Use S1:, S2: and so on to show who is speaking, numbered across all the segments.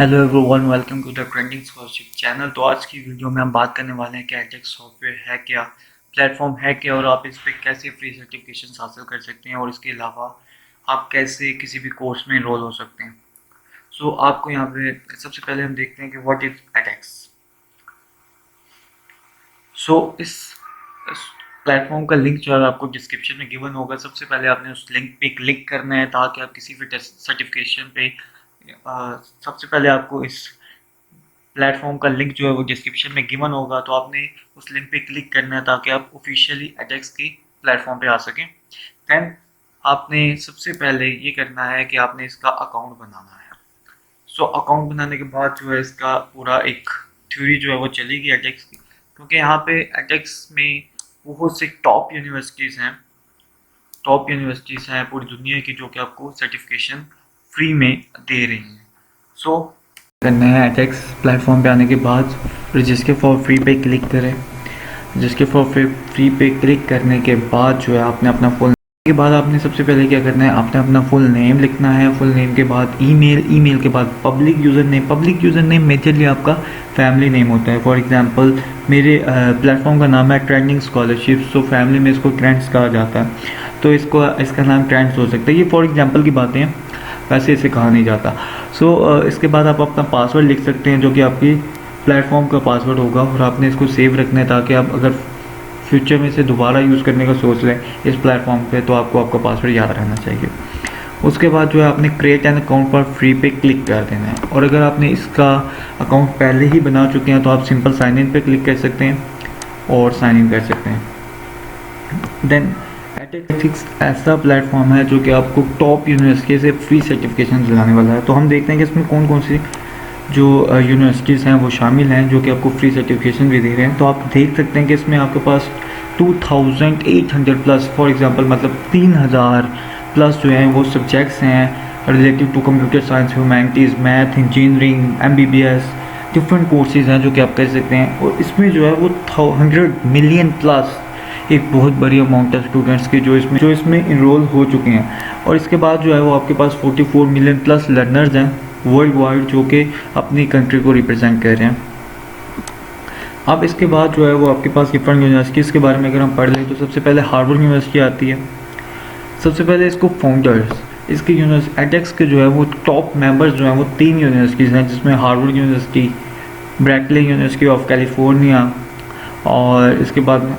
S1: Hello everyone, welcome to the trending scholarship channel. तो आज की वीडियो में हम बात करने वाले हैं कि एडटेक सॉफ्टवेयर है क्या, प्लेटफॉर्म है क्या, और आप इस पर कैसे फ्री सर्टिफिकेशन हासिल कर सकते हैं और इसके अलावा आप कैसे किसी भी कोर्स में इनरोल हो सकते हैं। सो आपको यहाँ पे सबसे पहले हम देखते हैं कि व्हाट इज एडटेक्स। सो इस प्लेटफॉर्म का लिंक जो है आपको डिस्क्रिप्शन में गिवन होगा। सबसे पहले आपने उस लिंक पे क्लिक करना है ताकि आप किसी भी सर्टिफिकेशन पे सबसे पहले आपको इस प्लेटफॉर्म का लिंक जो है वो डिस्क्रिप्शन में गिवन होगा, तो आपने उस लिंक पे क्लिक करना है ताकि आप ऑफिशियली एडटेक्स की प्लेटफॉर्म पे आ सकें। देन आपने सबसे पहले ये करना है कि आपने इसका अकाउंट बनाना है। सो अकाउंट बनाने के बाद जो है इसका पूरा एक थ्योरी जो है वो चलेगी एडटेक्स की, क्योंकि यहाँ पे एडटेक्स में बहुत से टॉप यूनिवर्सिटीज़ हैं पूरी दुनिया की जो कि आपको सर्टिफिकेशन फ्री में दे रही हैं। सो करना है एडटेक्स प्लेटफॉर्म पे आने के बाद रजिस्टर फॉर फ्री पे क्लिक करें। रजिस्टर फॉर फ्री पे क्लिक करने के बाद जो है आपने अपना फुल के बाद आपने सबसे पहले क्या करना है, आपने अपना फुल नेम लिखना है। फुल नेम के बाद ईमेल के बाद पब्लिक यूज़र नेम मेजरली आपका फैमिली नेम होता है। फॉर एग्जांपल मेरे प्लेटफॉर्म का नाम है ट्रेंडिंग स्कॉलरशिप, सो फैमिली में इसको ट्रेंड्स कहा जाता है, तो इसका नाम ट्रेंड्स हो सकता है। ये फॉर एग्जांपल की बातें हैं, वैसे इसे कहा नहीं जाता। इसके बाद आप अपना पासवर्ड लिख सकते हैं जो कि आपकी प्लेटफॉर्म का पासवर्ड होगा, और आपने इसको सेव रखना है ताकि आप अगर फ्यूचर में से दोबारा यूज़ करने का सोच लें इस प्लेटफॉर्म पे तो आपको आपका पासवर्ड याद रहना चाहिए। उसके बाद जो है आपने क्रिएट एन अकाउंट पर फ्री पे क्लिक कर देना है, और अगर आपने इसका अकाउंट पहले ही बना चुके हैं तो आप सिंपल साइन इन पे क्लिक कर सकते हैं और साइन इन कर सकते हैं। देन एडटेक्स ऐसा प्लेटफॉर्म है जो कि आपको टॉप यूनिवर्सिटी से फ्री सर्टिफिकेशन दिलाने वाला है। तो हम देखते हैं कि इसमें कौन कौन सी जो यूनिवर्सिटीज़ हैं वो शामिल हैं जो कि आपको फ्री सर्टिफिकेशन भी दे रहे हैं। तो आप देख सकते हैं कि इसमें आपके पास 2800 प्लस, फॉर एग्जांपल मतलब 3000 प्लस जो हैं वो सब्जेक्ट्स हैं relative to computer science, humanities, maths, engineering, MBBS, different courses हैं जो कि आप कर सकते हैं। और इसमें जो है वो 100 मिलियन प्लस एक बहुत बड़ी अमाउंट है स्टूडेंट्स के जो इसमें इनरोल हो चुके हैं। और इसके बाद जो है वो आपके पास 44 मिलियन प्लस लर्नर्स हैं वर्ल्ड वाइड जो कि अपनी कंट्री को रिप्रेजेंट कर रहे हैं। अब इसके बाद जो है वो आपके पास डिफरेंट यूनिवर्सिटीज़ के बारे में अगर हम पढ़ लें तो सबसे पहले हार्वर्ड यूनिवर्सिटी आती है। सबसे पहले इसको फाउंडर्स, इसके एडटेक्स के जो है वो टॉप मेंबर्स जो हैं वो 3 यूनिवर्सिटीज़ हैं, जिसमें Harvard University, Berkeley University of California, और इसके बाद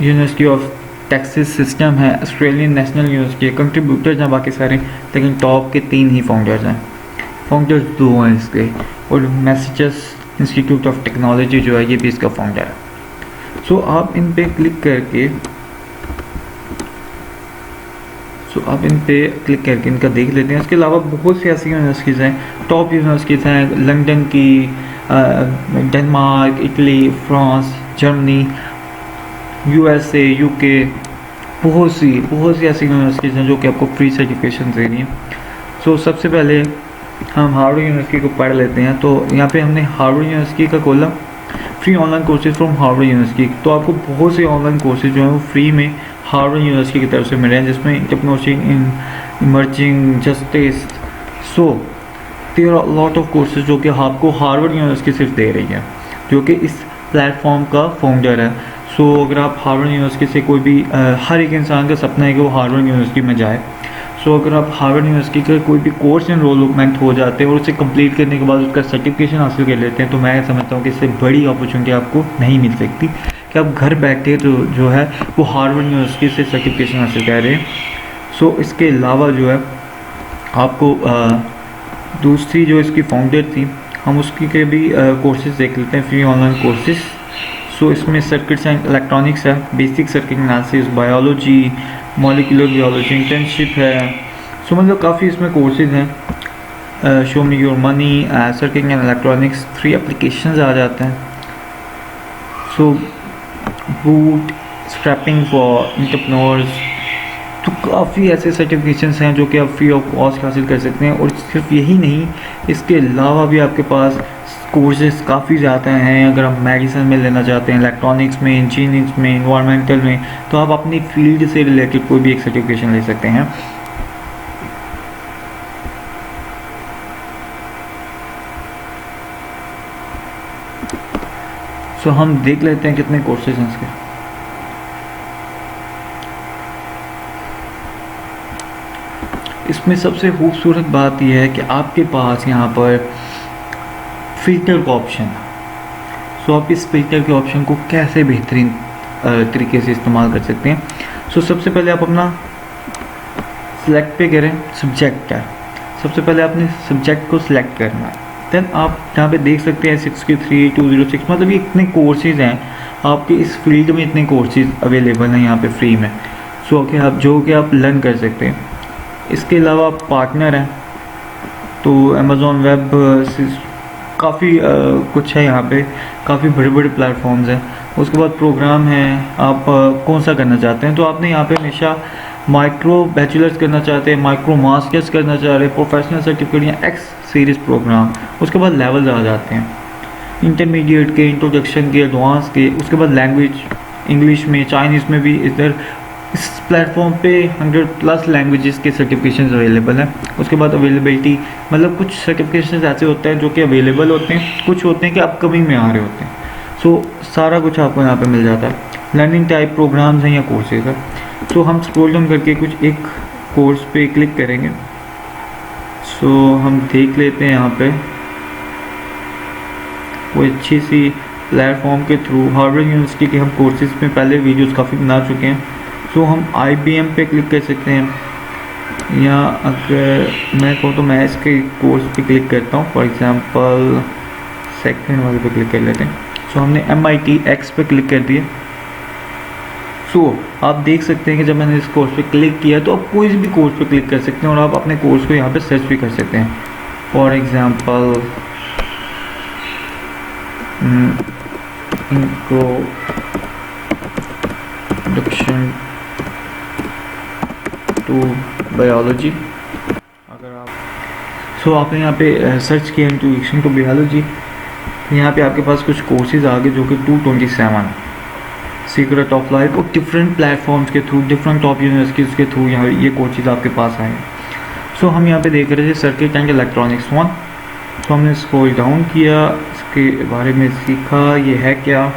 S1: यूनिवर्सिटी ऑफ टेक्सास सिस्टम है, ऑस्ट्रेलियन नेशनल यूनिवर्सिटी। कंट्रीब्यूटर्स हैं बाकी सारे, लेकिन टॉप के 3 ही फाउंडर्स हैं। फाउंडर्स 2 हैं इसके, और मैसेचुसेट्स इंस्टीट्यूट ऑफ टेक्नोलॉजी जो है ये भी इसका फाउंडर है। सो आप इन पे क्लिक करके इनका देख लेते हैं। इसके अलावा बहुत सी ऐसी यूनिवर्सिटीज़ हैं, टॉप यूनिवर्सिटीज़ हैं लंदन की, Denmark, Italy, France, Germany, USA, UK, बहुत सी ऐसी यूनिवर्सिटीज़ हैं जो कि आपको फ्री सर्टिफिकेशन दे रही हैं। सो सबसे पहले हम हार्वर्ड यूनिवर्सिटी को पढ़ लेते हैं। तो यहाँ पे हमने हार्वर्ड यूनिवर्सिटी का खोला, free online courses from Harvard university. तो आपको बहुत से ऑनलाइन कोर्सेज जो हैं वो फ्री में हार्वर्ड यूनिवर्सिटी की तरफ से मिल रहे हैं, जिसमें entrepreneurship in emerging justice. So there are lot of courses जो कि आपको हार्वर्ड यूनिवर्सिटी सिर्फ दे रही है, जो कि इस प्लेटफॉर्म का फाउंडर है। सो अगर आप हार्वर्ड यूनिवर्सिटी से कोई भी हर एक इंसान का सपना है कि वो हार्वर्ड यूनिवर्सिटी में जाए। सो अगर आप हार्वर्ड यूनिवर्सिटी का कोई भी कोर्स इनरोलमेंट हो जाते हैं और उसे कंप्लीट करने के बाद उसका सर्टिफिकेशन हासिल कर लेते हैं, तो मैं समझता हूँ कि इससे बड़ी अपॉर्चुनिटी आपको नहीं मिल सकती कि आप घर बैठे जो है वो हार्वर्ड यूनिवर्सिटी से सर्टिफिकेशन हासिल कर रहे हैं। सो इसके अलावा जो है आपको दूसरी जो इसकी फाउंडर थी, हम उसकी के भी कोर्सेज देख लेते हैं, फ्री ऑनलाइन कोर्सेज। सो इसमें सर्किट्स एंड इलेक्ट्रॉनिक्स है, basic circuit analysis, biology, molecular biology, internship है। सो मतलब काफ़ी इसमें कोर्सेज हैं। Show me your money, circuit and electronics, 3 applications आ जाते हैं। So bootstrapping for entrepreneurs. तो काफ़ी ऐसे सर्टिफिकेशंस हैं जो कि आप फ्री ऑफ कॉस्ट हासिल कर सकते हैं। और सिर्फ यही नहीं, इसके अलावा भी आपके पास कोर्सेज काफ़ी ज़्यादा हैं। अगर आप मेडिसिन में लेना चाहते हैं, इलेक्ट्रॉनिक्स में, इंजीनियरिंग में, इन्वायरमेंटल में, तो आप अपनी फील्ड से रिलेटेड कोई भी एक सर्टिफिकेशन ले सकते हैं। सो हम देख लेते हैं कितने कोर्सेज हैं इसके। इसमें सबसे खूबसूरत बात यह है कि आपके पास यहाँ पर फ़िल्टर का ऑप्शन है। सो आप इस फ़िल्टर के ऑप्शन को कैसे बेहतरीन तरीके से इस्तेमाल कर सकते हैं। सो सबसे पहले आप अपना सिलेक्ट पे करें, सब्जेक्ट है। सबसे पहले आपने सब्जेक्ट को सिलेक्ट करना है। देन आप यहाँ पे देख सकते हैं 63206, मतलब ये इतने कोर्सेज़ हैं आपके इस फील्ड में, इतने कोर्सेज़ अवेलेबल हैं यहाँ पे फ्री में। सो कि आप जो कि आप लर्न कर सकते हैं। इसके अलावा आप पार्टनर हैं तो अमेज़ॉन वेब काफ़ी कुछ है यहाँ पे, काफ़ी बड़े बड़े प्लेटफॉर्म्स हैं। उसके बाद प्रोग्राम है, आप कौन सा करना चाहते हैं। तो आपने यहाँ पे हमेशा माइक्रो बैचलर्स करना चाहते हैं, माइक्रो मास्टर्स करना चाह रहे हैं, प्रोफेशनल सर्टिफिकेट या एक्स सीरीज़ प्रोग्राम। उसके बाद लेवल्स आ जाते हैं, इंटरमीडिएट के, इंट्रोडक्शन के, एडवांस के। उसके बाद लैंग्वेज, इंग्लिश में, चाइनीज़ में भी इधर इस प्लेटफॉर्म पे 100+ लैंग्वेजेस के सर्टिफिकेशंस अवेलेबल हैं। उसके बाद अवेलेबिलिटी, मतलब कुछ सर्टिफिकेशंस ऐसे होते हैं जो कि अवेलेबल होते हैं, कुछ होते हैं कि अपकमिंग में आ रहे होते हैं। सो सारा कुछ आपको यहाँ पे मिल जाता है। लर्निंग टाइप प्रोग्राम्स हैं या कोर्सेज है। तो हम स्क्रॉल डाउन करके कुछ एक कोर्स पे क्लिक करेंगे। सो हम देख लेते हैं यहाँ पे कोई अच्छी सी प्लेटफॉर्म के थ्रू। हार्वर्ड यूनिवर्सिटी के हम कोर्सेज में पहले वीडियोस काफ़ी बना चुके हैं। सो हम IBM पे क्लिक कर सकते हैं, या अगर मैं कहूँ तो मैं इसके कोर्स पे क्लिक करता हूँ। फॉर एग्ज़ाम्पल सेकंड वाले पे क्लिक कर लेते हैं। सो हमने MITx पे क्लिक कर दिया। सो आप देख सकते हैं कि जब मैंने इस कोर्स पे क्लिक किया तो आप कोई भी कोर्स पे क्लिक कर सकते हैं और आप अपने कोर्स को यहाँ पे सर्च भी कर सकते हैं। For example introduction to biology. अगर आप आपने यहाँ पे सर्च किया इंट्रोडक्शन टू बायोलॉजी, यहाँ पे आपके पास कुछ कोर्सेज आ गए जो कि 227 सीक्रेट ऑफ लाइफ और डिफरेंट प्लेटफॉर्म्स के थ्रू, डिफरेंट टॉप यूनिवर्सिटीज़ के थ्रू यहाँ ये कोर्सेज आपके पास आए हैं। सो हम यहाँ पे देख रहे थे सर्किट एंड इलेक्ट्रॉनिक्स 1। तो हमने स्क्रॉल डाउन किया, इसके बारे में सीखा ये है क्या।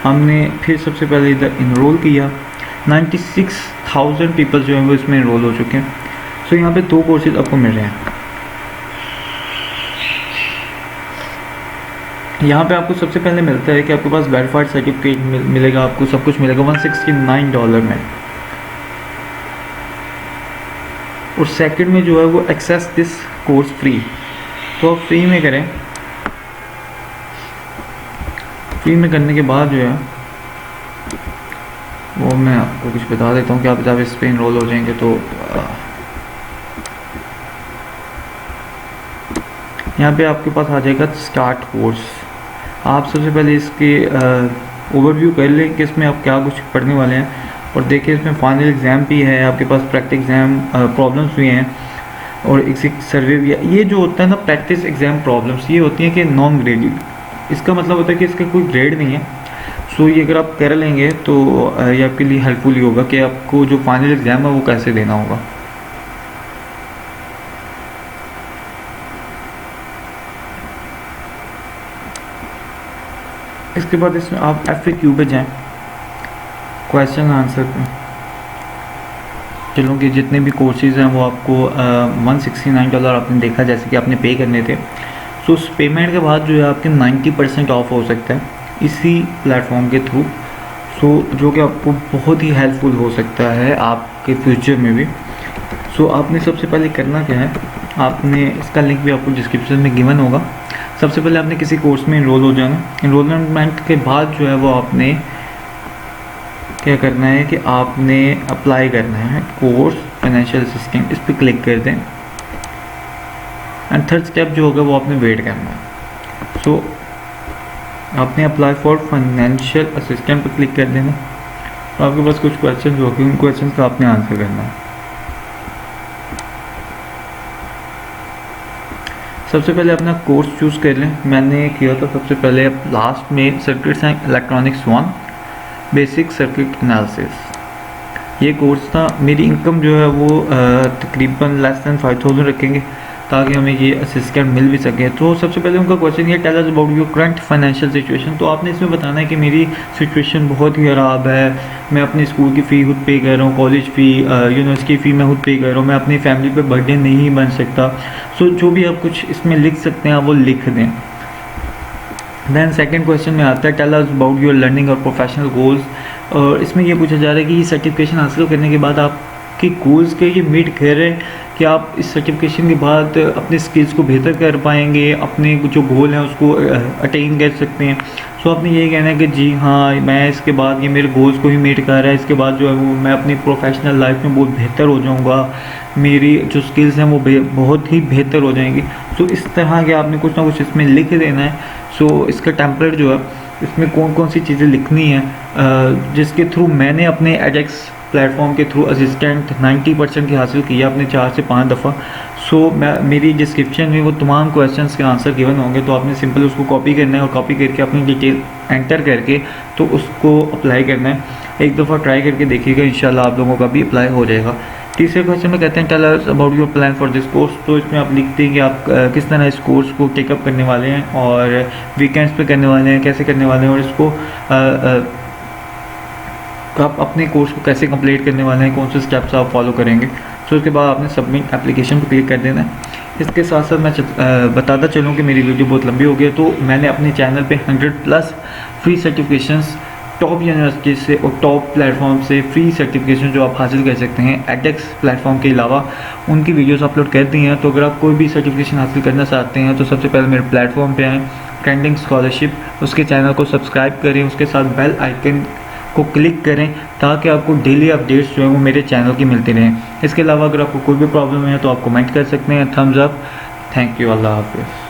S1: हमने फिर सबसे पहले इधर इनरोल किया। 96,000 पीपल जो हैं वो इसमें इनरोल हो चुके हैं। सो यहाँ पे 2 कोर्सेज आपको मिल रहे हैं। यहाँ पे आपको सबसे पहले मिलता है कि आपके पास वेरीफाइड सर्टिफिकेट मिलेगा, आपको सब कुछ मिलेगा $169 में। और सेकंड में जो है वो एक्सेस दिस कोर्स फ्री। तो आप फ्री में करें। फ्री में करने के बाद जो है वो मैं आपको कुछ बता देता हूँ कि आप जब इस पर इनरोल हो जाएंगे तो यहाँ पे आपके पास आ जाएगा स्टार्ट कोर्स। आप सबसे पहले इसके ओवरव्यू कर लें कि इसमें आप क्या कुछ पढ़ने वाले हैं। और देखिए इसमें फाइनल एग्ज़ाम भी है, आपके पास प्रैक्टिस एग्ज़ाम प्रॉब्लम्स भी हैं और एक सर्वे भी है। ये जो होता है ना प्रैक्टिस एग्ज़ाम प्रॉब्लम्स, ये होती हैं कि नॉन ग्रेडेड। इसका मतलब होता है कि इसका कोई ग्रेड नहीं है। सो ये अगर आप कर लेंगे तो ये आपके लिए हेल्पफुल ही होगा कि आपको जो फाइनल एग्ज़ाम है वो कैसे देना होगा। इसके बाद इसमें आप FAQ पे जाएं, क्वेश्चन आंसर पे। चलो कि जितने भी कोर्सेज़ हैं वो आपको $169 आपने देखा जैसे कि आपने पे करने थे। सो उस पेमेंट के बाद जो है आपके 90% ऑफ हो सकता है इसी प्लेटफॉर्म के थ्रू। सो जो कि आपको बहुत ही हेल्पफुल हो सकता है आपके फ्यूचर में भी। सो आपने सबसे पहले करना क्या है, आपने इसका लिंक भी आपको डिस्क्रिप्शन में गिवन होगा। सबसे पहले आपने किसी कोर्स में इनरोल हो जाना। इनरोलमेंट के बाद जो है वो आपने क्या करना है कि आपने अप्लाई करना है कोर्स फाइनेंशियल असिस्टेंट, इस पर क्लिक कर दें। एंड थर्ड स्टेप जो होगा वो आपने वेट करना है। सो आपने अप्लाई फॉर फाइनेंशियल असिस्टेंट पर क्लिक कर देना और आपके पास कुछ क्वेश्चन होंगे, उन क्वेश्चन का आपने आंसर करना है। सबसे पहले अपना कोर्स चूज़ कर लें। मैंने किया था सबसे पहले लास्ट में circuits and electronics 1 basic circuit analysis. ये कोर्स था। मेरी इनकम जो है वो तकरीबन लेस दैन 5,000 रखेंगे। ताकि हमें ये असिस्टेंट मिल भी सके। तो सबसे पहले उनका क्वेश्चन ये, tell us about your current financial situation. तो आपने इसमें बताना है कि मेरी सिचुएशन बहुत ही ख़राब है, मैं अपनी स्कूल की फ़ी खुद पे कर रहा हूँ, कॉलेज फ़ी, यूनिवर्सिटी फ़ी मैं खुद पे कर रहा हूँ, मैं अपनी फैमिली पे बर्डन नहीं बन सकता। सो जो भी आप कुछ इसमें लिख सकते हैं आप वो लिख दें। दैन सेकंड क्वेश्चन में आता है, tell us about your learning और प्रोफेशनल गोल्स। और इसमें ये पूछा जा रहा है कि ये सर्टिफिकेशन हासिल करने के बाद आपके गोल्स के ये मीट कर रहे हैं कि आप इस सर्टिफिकेशन के बाद अपने स्किल्स को बेहतर कर पाएंगे, अपने जो गोल हैं उसको अटेन कर सकते हैं। सो आपने यही कहना है कि जी हाँ, मैं इसके बाद ये मेरे गोल्स को ही मीट कर रहा है, इसके बाद जो है वो मैं अपनी प्रोफेशनल लाइफ में बहुत बेहतर हो जाऊँगा, मेरी जो स्किल्स हैं वो बहुत ही बेहतर हो जाएंगी। सो इस तरह के आपने कुछ ना कुछ इसमें लिख देना है। सो इसका टेम्पलेट जो है, इसमें कौन कौन सी चीज़ें लिखनी है जिसके थ्रू मैंने अपने एडेक्स प्लेटफॉर्म के थ्रू असिस्टेंट 90% की हासिल की है अपने 4 से 5 दफ़ा। सो मेरी डिस्क्रिप्शन में वो तमाम क्वेश्चंस के आंसर गिवन होंगे, तो आपने सिंपल उसको कॉपी करना है और कॉपी करके अपनी डिटेल एंटर करके तो उसको अप्लाई करना है। एक दफ़ा ट्राई करके देखिएगा, इंशाल्लाह आप लोगों का भी अप्लाई हो जाएगा। तीसरे क्वेश्चन में कहते हैं, tell us about your plan for this course. तो इसमें आप लिखते हैं कि आप किस तरह इस कोर्स को टेकअप करने वाले हैं और वीकेंड्स पे करने वाले हैं, कैसे करने वाले हैं, और इसको आप अपने कोर्स को कैसे कंप्लीट करने वाले हैं, कौन से स्टेप्स आप फॉलो करेंगे। तो उसके बाद आपने सबमिट एप्लीकेशन पर क्लिक कर देना है। इसके साथ साथ मैं बताता चलूँ कि मेरी वीडियो बहुत लंबी हो गई है, तो मैंने अपने चैनल पे 100+ फ्री सर्टिफिकेशंस टॉप यूनिवर्सिटी से और टॉप प्लेटफॉर्म से फ्री सर्टिफिकेशन जो आप हासिल कर सकते हैं एडेक्स प्लेटफॉर्म के अलावा, उनकी वीडियोस अपलोड कर दी हैं। तो अगर आप कोई भी सर्टिफिकेशन हासिल करना चाहते हैं तो सबसे पहले मेरे प्लेटफॉर्म पे आएँ, ट्रेंडिंग स्कॉलरशिप, उसके चैनल को सब्सक्राइब करें, उसके साथ बेल आइकन को क्लिक करें ताकि आपको डेली अपडेट्स जो है वो मेरे चैनल की मिलती रहें। इसके अलावा अगर आपको कोई भी प्रॉब्लम है तो आप कमेंट कर सकते हैं। Thumbs up. Thank you. अल्लाह हाफिज़।